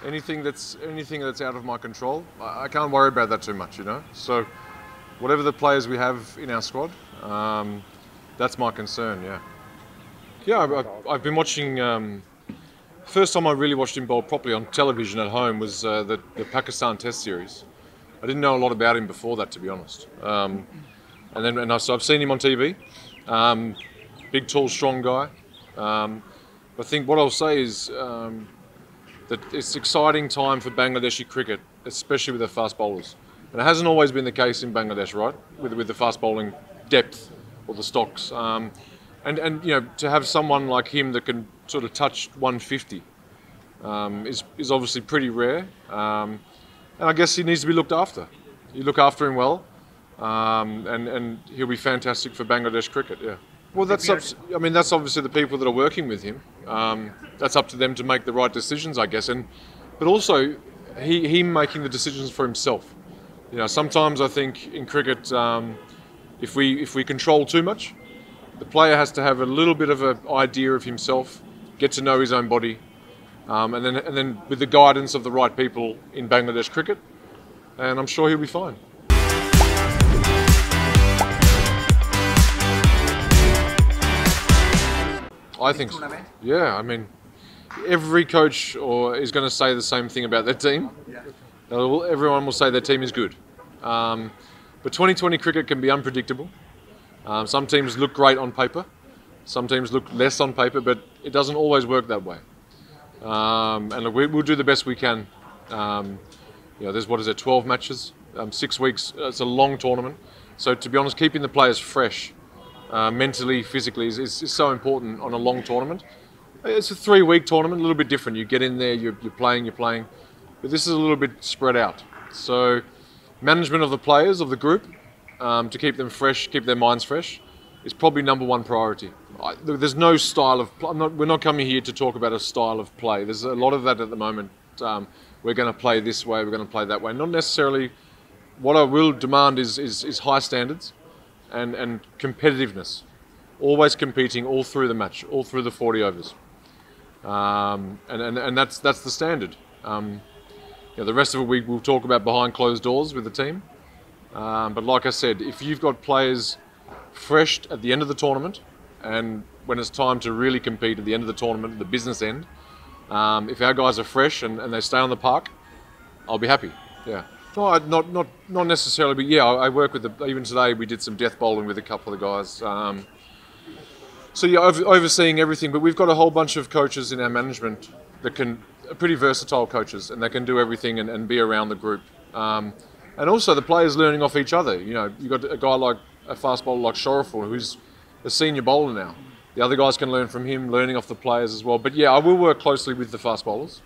Anything that's out of my control, I can't worry about that too much, you know. So whatever the players we have in our squad, that's my concern. Yeah. Yeah, I've been watching. First time I really watched him bowl properly on television at home was the Pakistan Test series. I didn't know a lot about him before that, to be honest. So I've seen him on TV. Big, tall, strong guy. I think what I'll say is that it's exciting time for Bangladeshi cricket, especially with their fast bowlers. And it hasn't always been the case in Bangladesh, right? With the fast bowling depth or the stocks. And you know, to have someone like him that can sort of touch 150 is obviously pretty rare. And I guess he needs to be looked after. You look after him well, and he'll be fantastic for Bangladesh cricket. Yeah. Well, that's obviously the people that are working with him. That's up to them to make the right decisions, I guess. But also, he making the decisions for himself. You know, sometimes I think in cricket, if we control too much, the player has to have a little bit of an idea of himself, get to know his own body, and then with the guidance of the right people in Bangladesh cricket, and I'm sure he'll be fine. I think so. Yeah, I mean, every coach is going to say the same thing about their team. Everyone will say their team is good. But 2020 cricket can be unpredictable. Some teams look great on paper. Some teams look less on paper, but it doesn't always work that way. And look, we'll do the best we can. You know, there's 12 matches, 6 weeks. It's a long tournament. So to be honest, keeping the players fresh, mentally, physically, is so important on a long tournament. It's a 3-week tournament, a little bit different. You get in there, you're playing, but this is a little bit spread out. So management of the players, of the group, to keep them fresh, keep their minds fresh, is probably #1 priority. There's no style of play. We're not coming here to talk about a style of play. There's a lot of that at the moment. We're going to play this way, we're going to play that way. Not necessarily. What I will demand is high standards and competitiveness. Always competing all through the match, all through the 40 overs. And that's the standard. You know, the rest of it we'll talk about behind closed doors with the team. But like I said, if you've got players fresh at the end of the tournament, and when it's time to really compete at the end of the tournament, the business end, if our guys are fresh and they stay on the park, I'll be happy. Yeah. No, not necessarily, but yeah, I work with even today we did some death bowling with a couple of the guys. So yeah, overseeing everything, but we've got a whole bunch of coaches in our management that are pretty versatile coaches, and they can do everything and be around the group. And also the players learning off each other. You know, you've got a guy like a fast bowler like Shoreful, who's a senior bowler now. The other guys can learn from him, learning off the players as well. But yeah, I will work closely with the fast bowlers.